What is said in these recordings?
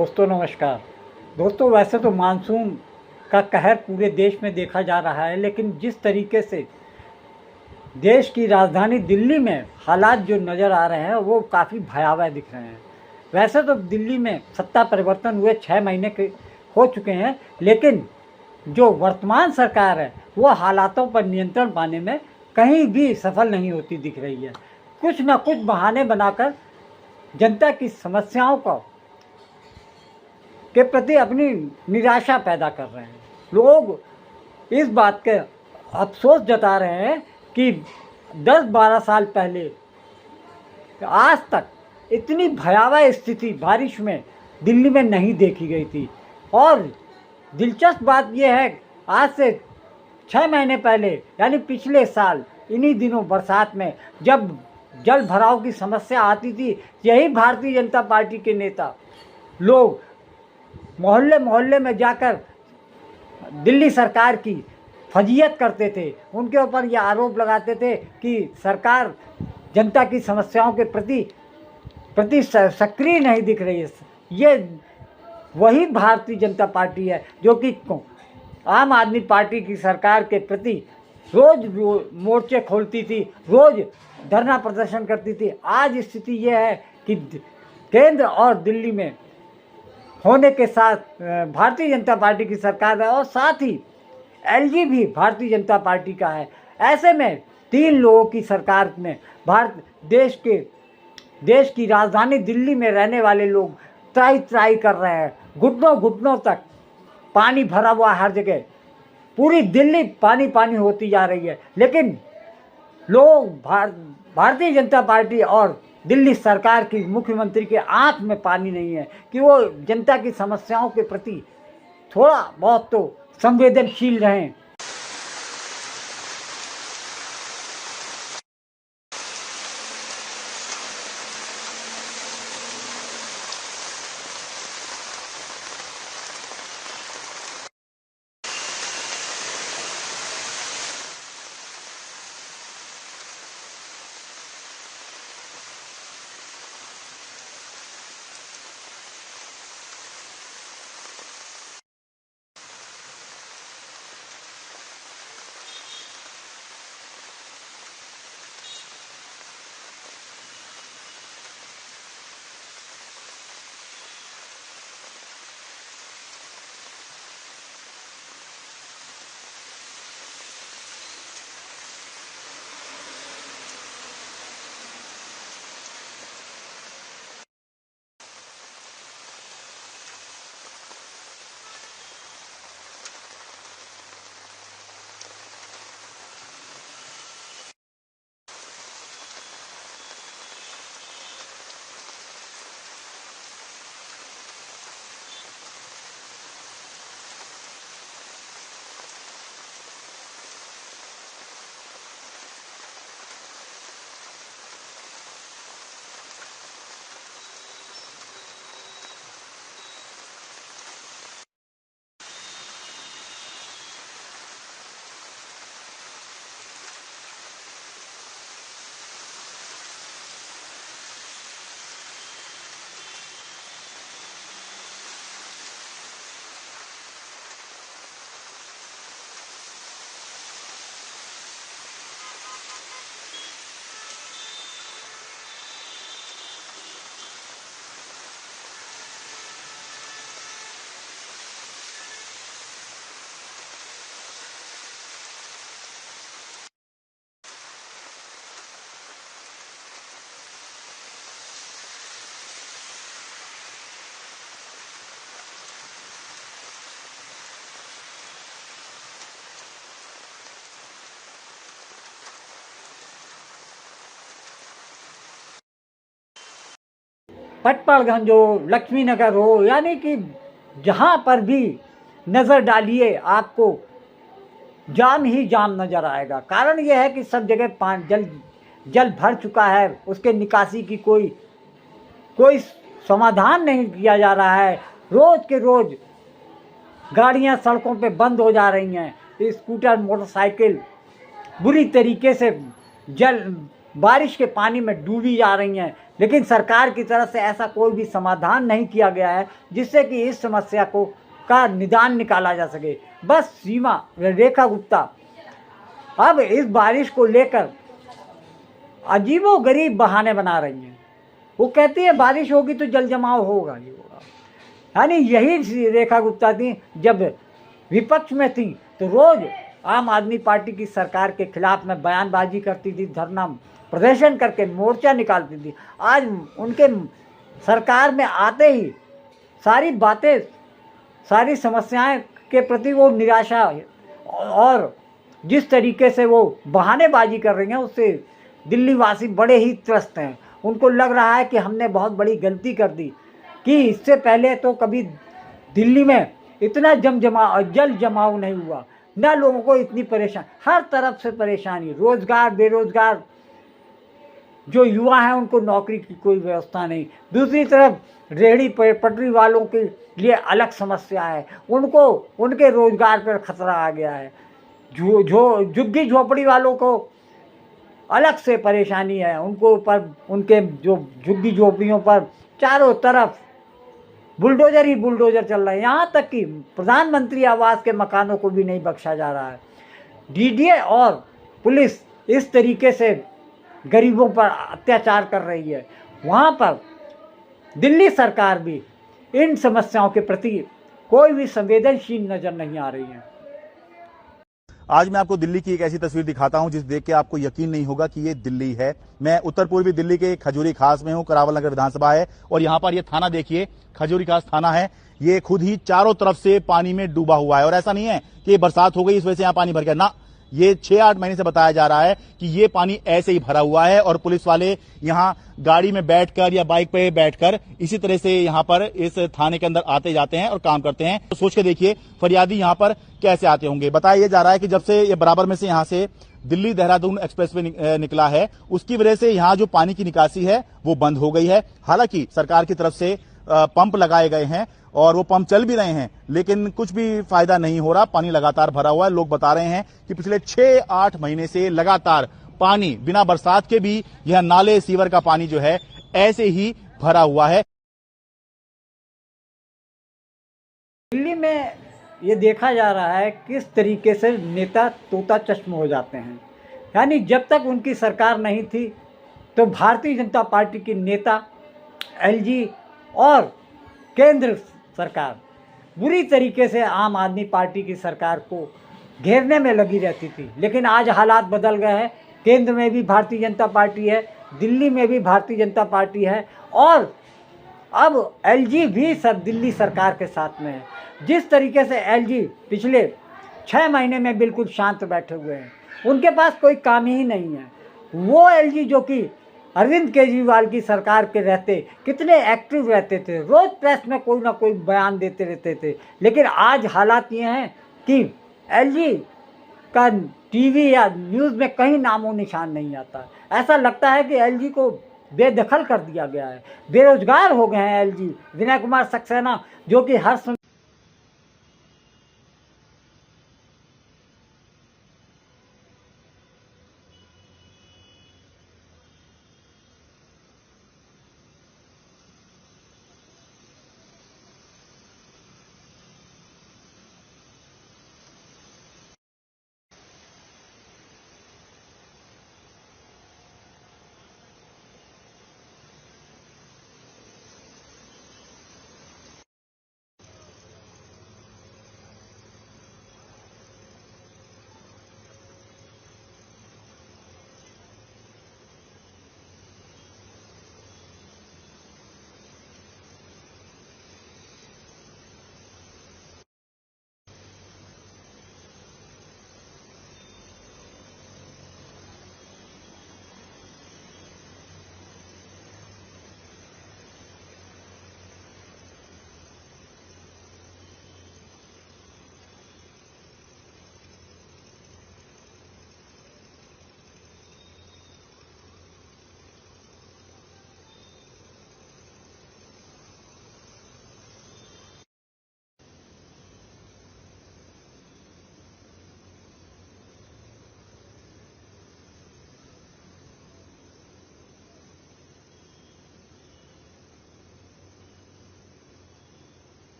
दोस्तों नमस्कार। दोस्तों वैसे तो मानसून का कहर पूरे देश में देखा जा रहा है, लेकिन जिस तरीके से देश की राजधानी दिल्ली में हालात जो नज़र आ रहे हैं वो काफ़ी भयावह दिख रहे हैं। वैसे तो दिल्ली में सत्ता परिवर्तन हुए 6 महीने के हो चुके हैं, लेकिन जो वर्तमान सरकार है वो हालातों पर नियंत्रण पाने में कहीं भी सफल नहीं होती दिख रही है। कुछ न कुछ बहाने बनाकर जनता की समस्याओं को के प्रति अपनी निराशा पैदा कर रहे हैं। लोग इस बात के अफसोस जता रहे हैं कि 10-12 साल पहले आज तक इतनी भयावह स्थिति बारिश में दिल्ली में नहीं देखी गई थी। और दिलचस्प बात यह है, आज से 6 महीने पहले यानी पिछले साल इन्हीं दिनों बरसात में जब जल भराव की समस्या आती थी, यही भारतीय जनता पार्टी के नेता लोग मोहल्ले मोहल्ले में जाकर दिल्ली सरकार की फजीयत करते थे। उनके ऊपर यह आरोप लगाते थे कि सरकार जनता की समस्याओं के प्रति सक्रिय नहीं दिख रही है। ये वही भारतीय जनता पार्टी है जो कि आम आदमी पार्टी की सरकार के प्रति रोज मोर्चे खोलती थी, रोज धरना प्रदर्शन करती थी। आज स्थिति यह है कि केंद्र और दिल्ली में होने के साथ भारतीय जनता पार्टी की सरकार है और साथ ही एलजी भी भारतीय जनता पार्टी का है। ऐसे में 3 लोगों की सरकार में देश की राजधानी दिल्ली में रहने वाले लोग त्राही कर रहे हैं। घुटनों घुटनों तक पानी भरा हुआ हर जगह, पूरी दिल्ली पानी पानी होती जा रही है। लेकिन लोग भारतीय जनता पार्टी और दिल्ली सरकार की मुख्यमंत्री के आंख में पानी नहीं है कि वो जनता की समस्याओं के प्रति थोड़ा बहुत तो संवेदनशील रहें। पटपड़गंज हो, लक्ष्मी नगर हो, यानी कि जहाँ पर भी नज़र डालिए आपको जाम ही जाम नज़र आएगा। कारण यह है कि सब जगह जल भर चुका है, उसके निकासी की कोई समाधान नहीं किया जा रहा है। रोज़ के रोज़ गाड़ियाँ सड़कों पे बंद हो जा रही हैं, स्कूटर मोटरसाइकिल बुरी तरीके से बारिश के पानी में डूबी जा रही हैं, लेकिन सरकार की तरफ से ऐसा कोई भी समाधान नहीं किया गया है जिससे कि इस समस्या को का निदान निकाला जा सके। बस सीमा रेखा गुप्ता अब इस बारिश को लेकर अजीबोगरीब बहाने बना रही हैं। वो कहती है बारिश होगी तो जल जमाव होगा ही होगा। यानी यही रेखा गुप्ता थी जब विपक्ष में थी तो रोज आम आदमी पार्टी की सरकार के खिलाफ में बयानबाजी करती थी, धरना प्रदर्शन करके मोर्चा निकालती थी। आज उनके सरकार में आते ही सारी बातें, सारी समस्याएं के प्रति वो निराशा और जिस तरीके से वो बहानेबाजी कर रही हैं उससे दिल्ली वासी बड़े ही त्रस्त हैं। उनको लग रहा है कि हमने बहुत बड़ी गलती कर दी कि इससे पहले तो कभी दिल्ली में इतना जल जमाव नहीं हुआ, न लोगों को इतनी परेशान, हर तरफ से परेशानी, रोजगार, बेरोजगार जो युवा हैं उनको नौकरी की कोई व्यवस्था नहीं। दूसरी तरफ रेहड़ी पटरी वालों के लिए अलग समस्या है, उनको उनके रोजगार पर खतरा आ गया है। जो झुग्गी झोपड़ी वालों को अलग से परेशानी है, उनको पर उनके जो झुग्गी झोपड़ियों पर चारों तरफ बुलडोजर ही बुलडोजर चल रहे हैं। यहाँ तक कि प्रधानमंत्री आवास के मकानों को भी नहीं बख्शा जा रहा है। डीडीए और पुलिस इस तरीके से गरीबों पर अत्याचार कर रही है, वहाँ पर दिल्ली सरकार भी इन समस्याओं के प्रति कोई भी संवेदनशील नजर नहीं आ रही है। आज मैं आपको दिल्ली की एक ऐसी तस्वीर दिखाता हूं जिस देख के आपको यकीन नहीं होगा कि ये दिल्ली है। मैं उत्तर पूर्वी दिल्ली के खजूरी खास में हूं, करावल नगर विधानसभा है और यहां पर ये थाना देखिए, खजूरी खास थाना है। ये खुद ही चारों तरफ से पानी में डूबा हुआ है और ऐसा नहीं है कि बरसात हो गई इस वजह से यहां पानी भर गया ना, ये 6-8 महीने से बताया जा रहा है कि ये पानी ऐसे ही भरा हुआ है और पुलिस वाले यहां गाड़ी में बैठकर या बाइक पे बैठकर इसी तरह से यहां पर इस थाने के अंदर आते जाते हैं और काम करते हैं। तो सोच के देखिए फरियादी यहां पर कैसे आते होंगे। बताया जा रहा है कि जब से ये बराबर में से यहां से दिल्ली देहरादून एक्सप्रेस वे निकला है उसकी वजह से यहां जो पानी की निकासी है वो बंद हो गई है। हालांकि सरकार की तरफ से पंप लगाए गए हैं और वो पंप चल भी रहे हैं, लेकिन कुछ भी फायदा नहीं हो रहा। पानी लगातार भरा हुआ है। लोग बता रहे हैं कि पिछले 6-8 महीने से लगातार पानी बिना बरसात के भी यह नाले सीवर का पानी जो है ऐसे ही भरा हुआ है। दिल्ली में ये देखा जा रहा है किस तरीके से नेता तोता चश्म हो जाते हैं। यानी जब तक उनकी सरकार नहीं थी तो भारतीय जनता पार्टी की नेता, एलजी और केंद्र सरकार बुरी तरीके से आम आदमी पार्टी की सरकार को घेरने में लगी रहती थी। लेकिन आज हालात बदल गए हैं। केंद्र में भी भारतीय जनता पार्टी है, दिल्ली में भी भारतीय जनता पार्टी है और अब एलजी भी दिल्ली सरकार के साथ में है। जिस तरीके से एलजी पिछले 6 महीने में बिल्कुल शांत बैठे हुए हैं, उनके पास कोई काम ही नहीं है। वो एलजी जो कि अरविंद केजरीवाल की सरकार के रहते कितने एक्टिव रहते थे, रोज प्रेस में कोई ना कोई बयान देते रहते थे। लेकिन आज हालात ये हैं कि एलजी का टीवी या न्यूज़ में कहीं नामो निशान नहीं आता। ऐसा लगता है कि एलजी को बेदखल कर दिया गया है। बेरोजगार हो गए हैं एलजी। विनय कुमार सक्सेना जो कि हर समय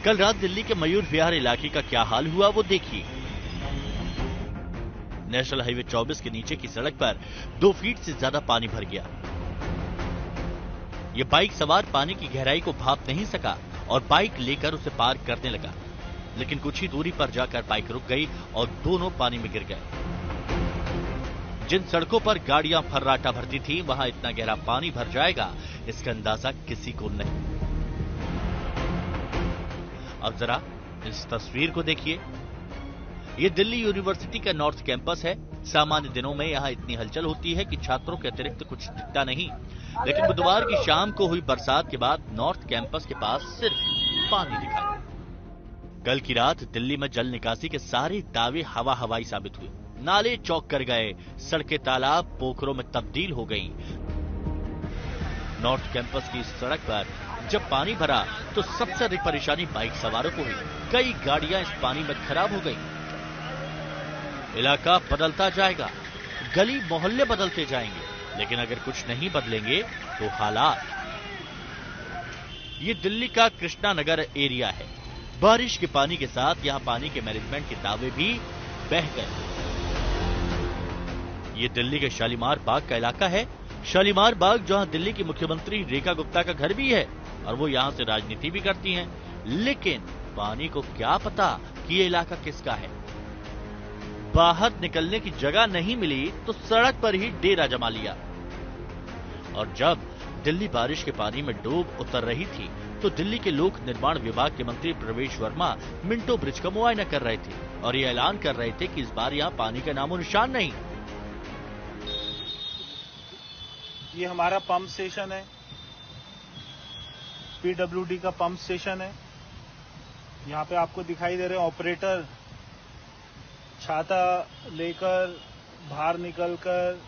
कल रात दिल्ली के मयूर विहार इलाके का क्या हाल हुआ वो देखिए। नेशनल हाईवे 24 के नीचे की सड़क पर 2 फीट से ज्यादा पानी भर गया। ये बाइक सवार पानी की गहराई को भाप नहीं सका और बाइक लेकर उसे पार करने लगा, लेकिन कुछ ही दूरी पर जाकर बाइक रुक गई और दोनों पानी में गिर गए। जिन सड़कों पर गाड़ियां फर्राटा भरती थी, वहां इतना गहरा पानी भर जाएगा इसका अंदाजा किसी को नहीं। अब जरा इस तस्वीर को देखिए। ये दिल्ली यूनिवर्सिटी का नॉर्थ कैंपस है। सामान्य दिनों में यहां इतनी हलचल होती है कि छात्रों के अतिरिक्त कुछ दिखता नहीं, लेकिन बुधवार की शाम को हुई बरसात के बाद नॉर्थ कैंपस के पास सिर्फ पानी दिखा। कल की रात दिल्ली में जल निकासी के सारे दावे हवा हवाई साबित हुए। नाले चौक कर गए, सड़कें तालाब पोखरों में तब्दील हो गईं। नॉर्थ कैंपस की इस सड़क पर जब पानी भरा तो सबसे अधिक परेशानी बाइक सवारों को हुई। कई गाड़ियां इस पानी में खराब हो गईं। इलाका बदलता जाएगा, गली मोहल्ले बदलते जाएंगे, लेकिन अगर कुछ नहीं बदलेंगे तो हालात। ये दिल्ली का कृष्णा नगर एरिया है। बारिश के पानी के साथ यहां पानी के मैनेजमेंट के दावे भी बह गए। ये दिल्ली के शालीमार बाग का इलाका है। शालीमार बाग जहां दिल्ली की मुख्यमंत्री रेखा गुप्ता का घर भी है और वो यहां से राजनीति भी करती हैं, लेकिन पानी को क्या पता कि ये इलाका किसका है। बाहर निकलने की जगह नहीं मिली तो सड़क पर ही डेरा जमा लिया। और जब दिल्ली बारिश के पानी में डूब उतर रही थी तो दिल्ली के लोक निर्माण विभाग के मंत्री प्रवेश वर्मा मिंटो ब्रिज का मुआयना कर रहे थे और ये ऐलान कर रहे थे कि इस बार यहां पानी का नामो निशान नहीं। ये हमारा पंप स्टेशन है, पीडब्ल्यूडी का पंप स्टेशन है। यहाँ पे आपको दिखाई दे रहे हैं ऑपरेटर छाता लेकर बाहर निकलकर,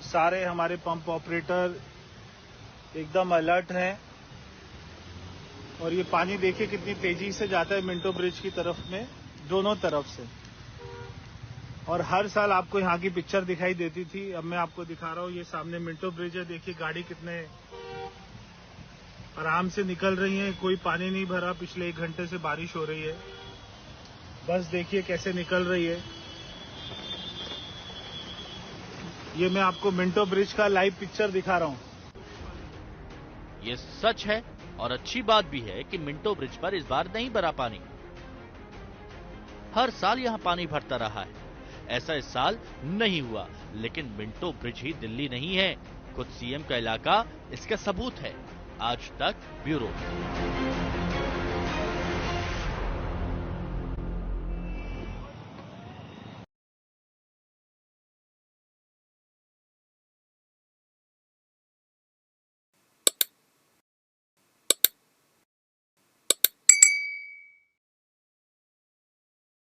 सारे हमारे पंप ऑपरेटर एकदम अलर्ट हैं। और ये पानी देखिए कितनी तेजी से जाता है मिंटो ब्रिज की तरफ में, दोनों तरफ से। और हर साल आपको यहाँ की पिक्चर दिखाई देती थी। अब मैं आपको दिखा रहा हूँ, ये सामने मिंटो ब्रिज है। देखिए गाड़ी कितने आराम से निकल रही है, कोई पानी नहीं भरा। पिछले 1 घंटे से बारिश हो रही है, बस देखिए कैसे निकल रही है। ये मैं आपको मिंटो ब्रिज का लाइव पिक्चर दिखा रहा हूँ। ये सच है और अच्छी बात भी है कि मिंटो ब्रिज पर इस बार नहीं भरा पानी। हर साल यहां पानी भरता रहा है, ऐसा इस साल नहीं हुआ। लेकिन मिंटो ब्रिज ही दिल्ली नहीं है, खुद सीएम का इलाका इसका सबूत है। आज तक ब्यूरो।